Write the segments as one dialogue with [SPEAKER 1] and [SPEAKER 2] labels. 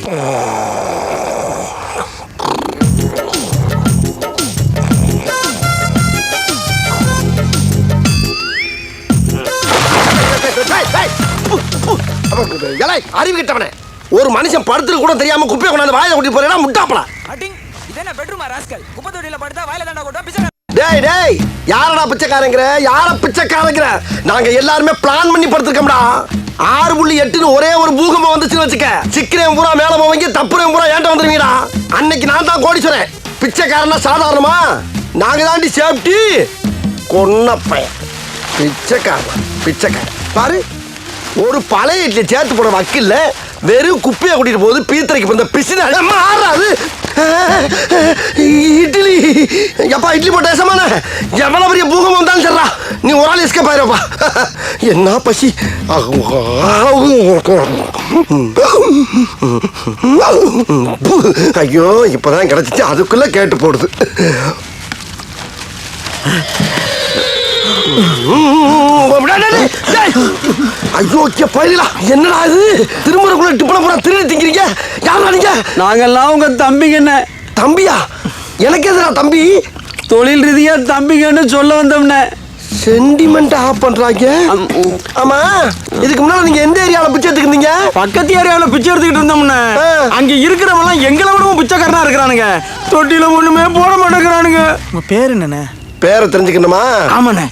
[SPEAKER 1] அறிவு கிட்டவனே, ஒரு மனுஷன் படுத்துட்டு கூட தெரியாம குப்பையை கொண்டாந்து வாயில கொட்டி போறேன்னா முட்டாப்பலாம். டேய் டேய், யாரடா பிச்சைக்காரங்கிற? யார பிச்சைக்காரங்கிற? நாங்க எல்லாருமே பிளான் பண்ணி படுத்துக்கோம்டா. 6.8 ஒரே ஒரு பூகம்பம் வந்துச்சுன்னு வச்சுக்க, சிக்கிறேன் பூரா மேல போவீங்க, தப்புறேன் பூரா ஏன்ட்ட வந்துருவீங்கடா. அன்னைக்கு நான் தான் கோடீஸ்வரன். பிச்சைக்காரனா சாதாரணமா? நாங்க தாண்டி சேஃப்டி. கொன்னப்பையன் பிச்சைக்காரன். பிச்சைக்காரன் பாரு, ஒரு பழைய இட்லி சேர்த்து போட வக்கில்ல, வெறும் குப்பையை கூட்டிட்டு போகுது. பீத்தரைக்கு வந்த பிசின ஆறாது இட்லி. எப்பா இட்லி போட்ட ஏசமான எவ்வளவு பெரிய பூகம்பம் வந்தாலும் சரிடா, நீ ஒரு ஆள் எஸ்கேப் ஆயிரப்பா. என்ன பசி. ஐயோ, இப்பதான் கிடைச்சிச்சு, அதுக்குள்ள கேட்டு போடுது. ஐயோ பயிலா, என்னடா இது? திருமுறைக்குள்ள டிப்பன பூரா திருடி திங்கிறீங்க. யாரா நீங்க?
[SPEAKER 2] நாங்கெல்லாம் உங்க தம்பிங்கண்ணே.
[SPEAKER 1] தம்பியா? எனக்கு எதுடா தம்பி?
[SPEAKER 2] தொழில் ரீதியா தம்பிங்கன்னு சொல்ல வந்தோம்னே.
[SPEAKER 1] சென்டிமெண்ட் ஆஃப் பண்றாங்க. ஆமா, இதுக்கு முன்னால நீங்க எந்த ஏரியால பிச்சை எடுத்துக்கிட்டீங்க?
[SPEAKER 2] பக்கத்து ஏரியாவில பிச்சை எடுத்துக்கிட்டு இருந்தோம்னே. அங்க இருக்கிறவங்க எல்லாம் எங்களை விடவும் பிச்சைக்காரனா இருக்கிறானுங்க. தொட்டில ஒண்ணுமே போட மாட்டேங்கிறானுங்க. உங்க பேர் என்னண்ணே?
[SPEAKER 1] பேரை தெரிஞ்சுக்கணுமா?
[SPEAKER 2] ஆமாண்ணே.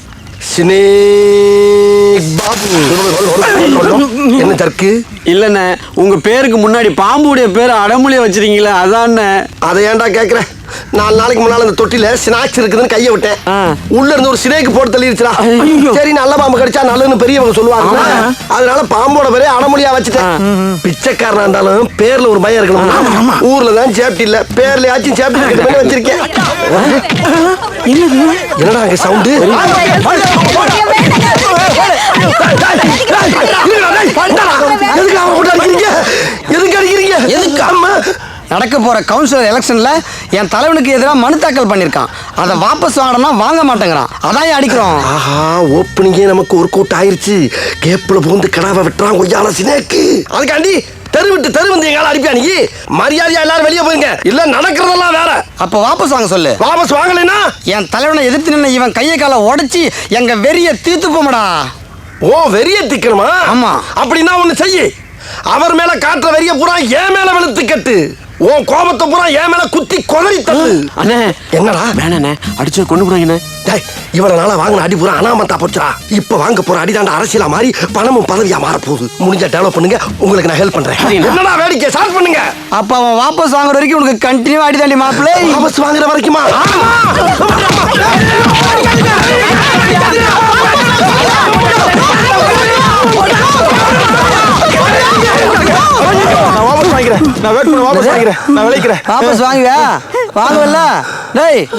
[SPEAKER 1] என்ன தற்கு?
[SPEAKER 2] இல்லண்ணே, உங்க பேருக்கு முன்னாடி பாம்புடைய பேரை அடமொழிய வச்சிருக்கீங்களா, அதான்ண்ணே.
[SPEAKER 1] அதை ஏன்டா கேக்குற? 4 நாளைக்கு முன்னால அந்த தொட்டில ஸ்நாக்ஸ் இருக்குதுன்னு கையை விட்டேன். உள்ள இருந்து ஒரு சினேக்கு போட்டு தள்ளிடுச்சுடா. சரி, நல்ல பாம்பு கடிச்சா நல்லதுன்னு பெரியவங்க சொல்லுவாங்க. அதனால பாம்போட பேரே அடமொழியா வச்சுட்டேன். பிச்சைக்காரனா இருந்தாலும் பேர்ல ஒரு பயம் இருக்கணும். ஊர்ல தான் சேஃப்டி இல்ல, பேர்லயாச்சும் சேஃப்டி பண்ணி வச்சிருக்கேன். என்னடா அங்க சவுண்டு?
[SPEAKER 3] நடக்க போற கவுன்சிலர் எலெக்ஷன்ல என் தலைவனுக்கு எதிராக மனு தாக்கல் பண்ணிருக்கான். அதை வாபஸ் வாங்கினா வாங்க மாட்டேங்கிறான். அதான் அடிக்கிறோம்.
[SPEAKER 1] ஆஹா, ஓப்பனிங்கே நமக்கு ஒரு கூட்டம் ஆயிருச்சு. கேப்ல புகுந்து கடாவை வெட்டுறான் கொய்யால சினேக்கு. அதுக்காண்டி தெரு விட்டு தெரு வந்து எங்கால அடிப்பியா நீ? மரியாதையா எல்லாரும் வெளியே போயிருங்க, இல்ல நடக்கிறதெல்லாம் வேற.
[SPEAKER 3] அப்ப வாபஸ் வாங்க சொல்லு.
[SPEAKER 1] வாபஸ் வாங்கலைன்னா
[SPEAKER 3] என் தலைவனை எதிர்த்து நின்று இவன் கையை காலை உடைச்சி எங்க வெறிய தீர்த்து போமடா.
[SPEAKER 1] ஓ, வெறிய திக்கணுமா?
[SPEAKER 3] ஆமா.
[SPEAKER 1] அப்படின்னா ஒண்ணு செய்யு. அவர் மேல காட்டுற வெறிய பூரா என் மேல வெளுத்து கட்டு. ஓ கோபத்தை பூரா என் மேல குத்தி கொதறி தள்ளு.
[SPEAKER 2] அண்ணே,
[SPEAKER 1] என்னடா?
[SPEAKER 2] வேணாண்ணே, அடிச்சு கொண்டு போறாங்கண்ணே.
[SPEAKER 1] டேய், இவ்வளவு நாளா வாங்கின அடி பூரா அனாமத்தா போச்சுடா. இப்ப வாங்க போற அடிதாண்ட அரசியலா மாறி பணமும் பதவியா மாற போகுது. முடிஞ்ச டெவலப் பண்ணுங்க, உங்களுக்கு நான் ஹெல்ப் பண்றேன். என்னடா வேடிக்கை? ஸ்டார்ட் பண்ணுங்க.
[SPEAKER 3] அப்ப அவன் வாபஸ் வாங்குற வரைக்கும் உனக்கு கண்டினியூ அடிதாண்டி மாப்பிள்ளை.
[SPEAKER 1] வாபஸ் வாங்குற வரைக்குமா?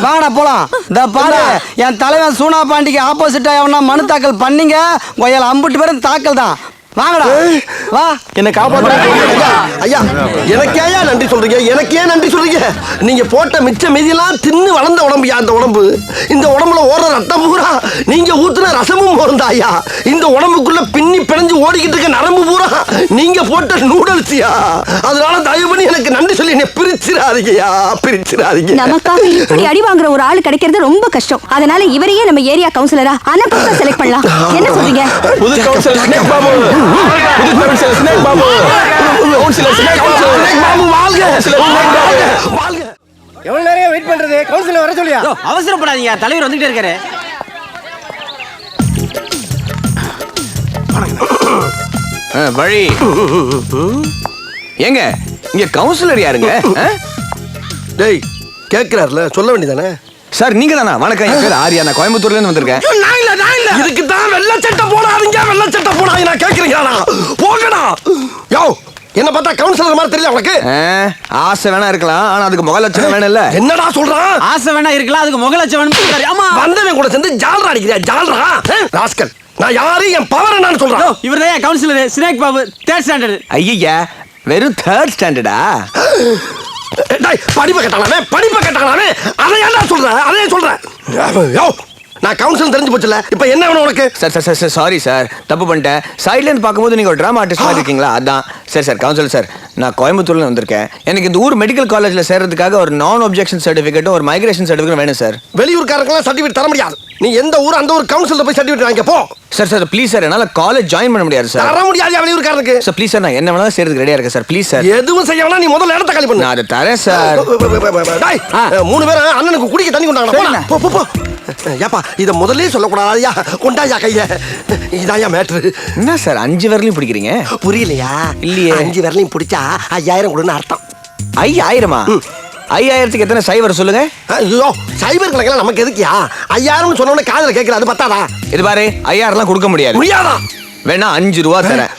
[SPEAKER 3] வாங்கடா போலாம். இந்த பாரு, என் தலைவன் சூனா பாண்டிக்கு ஆப்போசிட்டா எவனா மனு தாக்கல் பண்ணீங்க, அம்புட்டு பேரும் தாக்கல் தான். வாங்கடா, வா.
[SPEAKER 1] என்ன காப்பாற்ற ஐயா. எனக்கு ஏன் நன்றி சொல்றீங்க? எனக்கு ஏன் நன்றி சொல்றீங்க? நீங்க போட்ட மிச்ச மீதியெல்லாம் தின்னு வளர்ந்த உடம்புயா அந்த உடம்பு. இந்த உடம்புல ஓடுற ரத்தம் பூரா நீங்க ஊத்துன ரசமும் போறந்தா ஐயா. இந்த உடம்புக்குள்ள பின்னி பிணைஞ்சு ஓடிக்கிட்டு இருக்க நரம்பு பூரா நீங்க போட்ட நூடல்ஸ்யா. அதனால தயவு பண்ணி எனக்கு நன்றி சொல்லி என்ன பிரிச்சிடாதீங்கயா, பிரிச்சிடாதீங்க.
[SPEAKER 4] நமக்காக இப்படி அடி வாங்குற ஒரு ஆள் கிடைக்கிறது ரொம்ப கஷ்டம். அதனால இவரையே நம்ம ஏரியா கவுன்சிலரா அனபுத்தா செலக்ட் பண்ணலாம். என்ன சொல்றீங்க?
[SPEAKER 1] புது கவுன்சிலர் ஸ்னேக் பாபு. புது councillor snake Babu. Councillor snake Babu வாழ்க. வாழ்க.
[SPEAKER 5] எவ்வளவு நேரம் வெயிட் பண்றது? கவுன்சிலர் வர சொல்லியா?
[SPEAKER 2] அவசரப்படாதீங்க, தலைவர் வந்துட்டே இருக்காரு.
[SPEAKER 6] வழி ஏங்க, இங்க கவுன்சிலர் யாருங்க?
[SPEAKER 1] டேய், கேக்குறாருல, சொல்ல வேண்டியதானே?
[SPEAKER 6] சார் நீங்க தானா? வணக்கம், என் பேர் ஆரியா, நான் கோயம்புத்தூர்ல இருந்து வந்திருக்கேன்.
[SPEAKER 1] இதுக்கு தான் வெள்ளை சட்டை போடாதீங்க, வெள்ளை சட்டை போடாதீங்க. நான் கேக்குறீங்களா? போகடா. யோ, என்ன பார்த்தா கவுன்சிலர் மாதிரி தெரியல உனக்கு?
[SPEAKER 6] ஆசை வேணா இருக்கலாம், ஆனா அதுக்கு முக லட்சணம் வேணும் இல்ல?
[SPEAKER 1] என்னடா சொல்றான்?
[SPEAKER 2] ஆசை வேணா இருக்கலாம், அதுக்கு முக லட்சணம் வேணும். ஆமா,
[SPEAKER 1] வந்தவன் கூட சேர்ந்து ஜால்ரா அடிக்கிறியா? ஜால்ரா ராஸ்கல். நான் யாரு, என் பவர் என்னன்னு சொல்றேன்.
[SPEAKER 2] இவர் தான் councillor snake Babu, 3rd standard.
[SPEAKER 6] ஐயா, வெறும் 3rd ஸ்டாண்டர்டா?
[SPEAKER 1] படிப்பை கட்டானே அதை ஏன்டா சொல்ற? அதே சொல்றேன். நான் கவுன்சிலர் தெரிஞ்சு போச்சுல, இப்போ என்ன வேணும் உனக்கு?
[SPEAKER 6] சார் சாரி சார், தப்பு பண்ணிட்டேன். சைட்ல இருந்து பார்க்கும்போது நீங்க ஒரு டிராமா ஆர்டிஸ்ட் மாதிரி இருக்கீங்களா, அதான். சரி சார், கவுன்சிலர் சார், நான் கோயம்புத்தூர்ல வந்திருக்கேன். எனக்கு இந்த ஊர் மெடிக்கல் காலேஜ்ல சேர்றதுக்காக ஒரு நான் அப்ஜெக்ஷன் சர்டிபிகேட்டும் ஒரு மைக்ரேஷன் சர்டிபிகேட் வேணும் சார்.
[SPEAKER 1] வெளியூர்காரங்களாம் சர்டிஃபிகேட் தர முடியாது. நீ எந்த ஊர் அந்த ஊர் கவுன்சில்ல போய் சர்டிஃபிகேட் வாங்க போ.
[SPEAKER 6] சார் ப்ளீஸ் சார், என்னால காலேஜ் ஜாயின் பண்ண முடியாது சார்.
[SPEAKER 1] தர முடியாது வெளியூர்காரனுக்கு.
[SPEAKER 6] சார் ப்ளீஸ் சார், நான் என்ன வேணாலும் செய்யறதுக்கு ரெடியா இருக்கேன் சார். Please sir.
[SPEAKER 1] எதுவும் செய்ய வேணா, நீ முதல்ல இடத்த காலி பண்ணு.
[SPEAKER 6] நான் அதை தரேன் சார்.
[SPEAKER 1] டேய், 3 பேரும் அண்ணனுக்கு குடிக்க தண்ணி கொண்டாங்க. போ போ போ. ஏப்பா இத முதல்லயே சொல்லக்கூடாதா? கொண்டாயா கைய. இதாயா மேட்ரு.
[SPEAKER 6] என்ன சார் 5 விரலையும் பிடிக்கிறீங்க?
[SPEAKER 1] புரியலையா?
[SPEAKER 6] இல்லையே.
[SPEAKER 1] 5 விரலையும் பிடிச்சா 5000 கொடுன்னு அர்த்தம்.
[SPEAKER 6] 5000மா? 5000க்கு எத்தனை சைவர் சொல்லுங்க?
[SPEAKER 1] ஐயோ, சைபர் கணக்கெல்லாம் நமக்கு எதுக்கியா? 5000 சொன்ன உடனே காதுல கேட்கல, அது பத்தாதா?
[SPEAKER 6] இது பாரு, 5000லாம் கொடுக்க முடியாது.
[SPEAKER 1] முடியாதா?
[SPEAKER 6] வேணா 5 ரூபா தரேன்.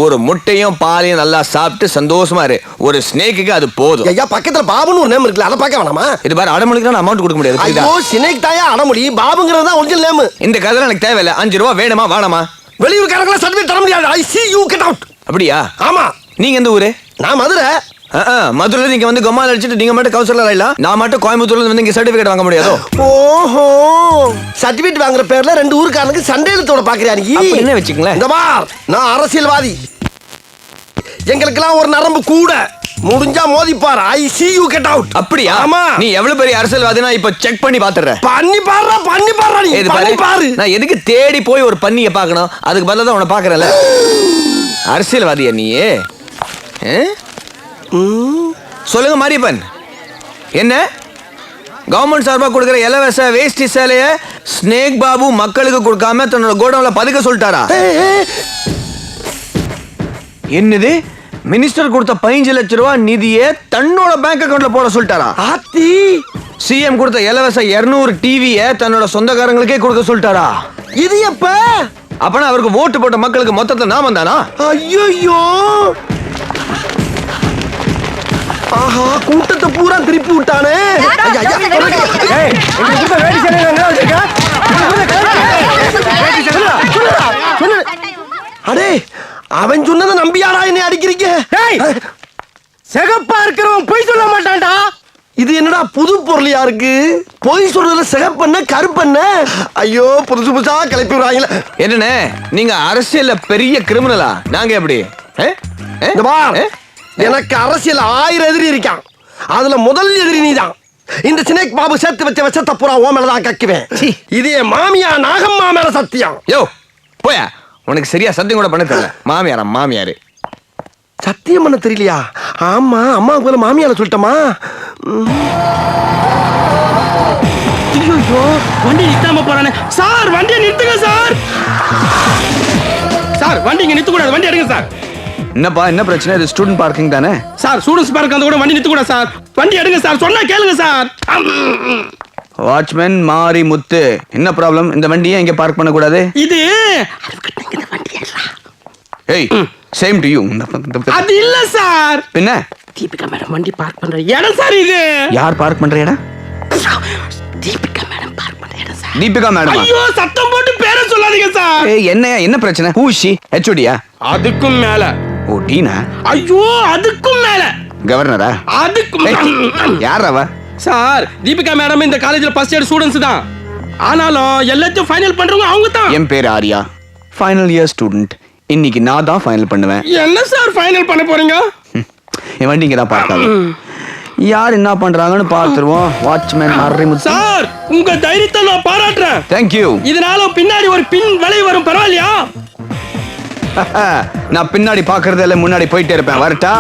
[SPEAKER 6] ஒரு முட்டையும் பாலையும் நல்லா சாப்பிட்டு சந்தோஷமா இரு. ஒரு ஸ்னேக்குக்கு அது போதும்.
[SPEAKER 1] ஐயா, பக்கத்துல பாபுன்னு ஒரு நேம் இருக்குல்ல, அதை பார்க்க வேணாமா?
[SPEAKER 6] இது பாரு, அடமணிக்கு நான் அமௌண்ட் கொடுக்க முடியாது.
[SPEAKER 1] ஐயோ, சினேக் தாயா அடமுடி. பாபுங்கிறது தான் ஒரிஜினல் நேம்.
[SPEAKER 6] இந்த கதை எனக்கு தேவையில்லை. 5 ரூபா வேணுமா வேணாமா?
[SPEAKER 1] வெளியூர்காரங்களா சர்டிஃபிகேட் தர முடியாது. ஐ see you get out.
[SPEAKER 6] அப்படியா?
[SPEAKER 1] ஆமா.
[SPEAKER 6] நீங்க எந்த ஊரு?
[SPEAKER 1] நான் மதுரை.
[SPEAKER 6] மதுரையில நீங்க வந்து கொம்மால அடிச்சிட்டு நீங்க மட்டும் கவுன்சிலர் ஆயிடலாம். நான் மட்டும் கோயம்புத்தூர்ல வந்து இங்க சர்டிபிகேட் வாங்க முடியாதோ?
[SPEAKER 1] ஓஹோ, சர்டிஃபிகேட் வாங்குற பேர்ல 2 ஊருக்காரனுக்கு சண்டையிலத்தோட பாக்குறியா நீ?
[SPEAKER 6] அப்படி என்ன வச்சுக்கங்களேன்.
[SPEAKER 1] இந்த பார், நான் அரசியல்வாதி. எங்களுக்கெல்லாம் ஒரு நரம்பு கூட. முடிஞ்சா மோதிப்பார். ஐ see you get out.
[SPEAKER 6] அப்படியா?
[SPEAKER 1] ஆமா.
[SPEAKER 6] நீ எவ்வளவு பெரிய அரசியல்வாதினா இப்ப செக் பண்ணி பாத்துறேன்.
[SPEAKER 1] பண்ணி பாருடா நீ.
[SPEAKER 6] இது
[SPEAKER 1] பண்ணி பாரு.
[SPEAKER 6] பாரு, நான் எதுக்கு தேடி போய் ஒரு பண்ணியை பார்க்கணும்? அதுக்கு பதிலா தான் உன்னை பாக்குறேன்ல. அரசியல்வாதியா நீ? சொல்லுங்க மாரியப்பன், என்ன கவர்மெண்ட் சார்பா கொடுக்கிற இலவச வேஷ்டி சேலைய ஸ்னேக் பாபு மக்களுக்கு கொடுக்காம தன்னோட கோடவுன்ல பதுக்க சொல்லிட்டாரா? என்னது, மினிஸ்டர் கொடுத்த 15 லட்சம் ரூபாய் நிதியை தன்னோட பேங்க் அக்கவுண்ட்ல போட சொல்லிட்டாரா?
[SPEAKER 1] ஆத்தி,
[SPEAKER 6] சிஎம் கொடுத்த இலவச 200 டிவியை தன்னோட சொந்தக்காரங்களுக்கே கொடுக்க சொல்லிட்டாரா?
[SPEAKER 1] இது எப்ப?
[SPEAKER 6] அப்பனா அவருக்கு ஓட்டு போட்ட மக்களுக்கு மொத்தத்துல நாம தானா?
[SPEAKER 1] ஐயோ, ஆஹா, கூட்டத்தை பூரா திருப்பி விட்டானே. அடே, அவன் சொன்னதை நம்பியாடா என்ன அடிக்கிறீங்க?
[SPEAKER 5] சிகப்பா இருக்கிறவன் பொய் சொல்ல மாட்டான்டா.
[SPEAKER 1] இது என்னடா புது பொருளியா இருக்கு? பொய் சொல்றதுல சிகப்பண்ண கருப்பண்ண. ஐயோ, புதுசு புதுசா கிளப்பி விடுறாங்களே.
[SPEAKER 6] என்னண்ணே, நீங்க அரசியல்ல பெரிய கிரிமினலா? நாங்க எப்படி?
[SPEAKER 1] இந்த பார், எனக்கு அரசியல் 1000 எதிரி இருக்கான். அதுல முதல் எதிரி நீதான். இந்த சினேக் பாபு சேர்த்து வச்ச விஷத்தை பூரா ஓ மேலதான் கக்குவேன். இது என் மாமியா நாகம்மா மேல சத்தியம்.
[SPEAKER 6] யோ போயா, உனக்கு சரியா சத்தியம் கூட பண்ண தெரியல. மாமியாரா? மாமியாரு
[SPEAKER 1] சத்தியம் பண்ண தெரியலையா? ஆமா, அம்மாவுக்கு போல மாமியார சொல்லிட்டமா.
[SPEAKER 5] ஐயோ, வண்டி நிறுத்தாம போறானே. சார், வண்டியை நிறுத்துங்க சார். சார், வண்டி இங்க நிறுத்த கூடாது. வண்டி எடுங்க சார்.
[SPEAKER 6] என்னப்பா, என்ன பிரச்சனை? இது ஸ்டூடெண்ட் பார்க்கிங் தானே?
[SPEAKER 5] சார், ஸ்டூடண்ட்ஸ் பார்க் அந்த கூட வண்டி நிறுத்த கூடாது சார். வண்டி எடுங்க சார். சொன்னா கேளுங்க சார்.
[SPEAKER 6] வாட்ச்மேன் மாரி முத்து, என்ன ப்ராப்ளம்? இந்த வண்டியை இங்க பார்க் பண்ண கூடாது?
[SPEAKER 5] இது
[SPEAKER 6] ஏய், சேம் டு யூ.
[SPEAKER 5] அது இல்ல சார்.
[SPEAKER 6] பின்ன
[SPEAKER 5] தீபிகா மேடம் வண்டி பார்க் பண்ற இடம் சார் இது.
[SPEAKER 6] யார் பார்க் பண்ற இடம்?
[SPEAKER 5] தீபிகா மேடம் பார்க் பண்ற இடம் சார்.
[SPEAKER 6] தீபிகா மேடம்?
[SPEAKER 5] ஐயோ, சத்தம் போட்டு பேரை சொல்லாதீங்க சார்.
[SPEAKER 6] ஏய், என்ன பிரச்சனை? ஹூஷி ஹெச்ஓடியா?
[SPEAKER 5] அதுக்கும் மேல.
[SPEAKER 6] ஓ, டீனா?
[SPEAKER 5] ஐயோ, அதுக்கும் மேல.
[SPEAKER 6] கவர்னரா?
[SPEAKER 5] அதுக்கும்
[SPEAKER 6] யார் அவ?
[SPEAKER 5] சார், தீபிகா மேடம் இந்த காலேஜ்ல ஃபர்ஸ்ட் இயர் ஸ்டூடண்ட்ஸ் தான். ஆனாலும் எல்லாத்தையும் ஃபைனல் பண்றவங்க அவங்க தான்.
[SPEAKER 6] என் பேர் ஆரியா, ஃபைனல் இயர் ஸ்டூடெண்ட். இன்னைக்கு நான் தான் ஃபைனல் பண்ணுவேன்.
[SPEAKER 5] என்ன சார் ஃபைனல் பண்ண போறீங்க?
[SPEAKER 6] என் வண்டி இங்க தான் பார்க்காது. யார் என்ன பண்றாங்கன்னு பார்த்துருவோம். வாட்ச்மேன் மாரி முத்து.
[SPEAKER 5] சார், உங்க தைரியத்தை நான் பாராட்டுறேன்.
[SPEAKER 6] Thank you.
[SPEAKER 5] இதனால பின்னாடி ஒரு பின் விலை வரும், பரவாயில்லையா?
[SPEAKER 6] நான் பின்னாடி பாக்குறதுல முன்னாடி போயிட்டே இருப்பேன். வரட்டா?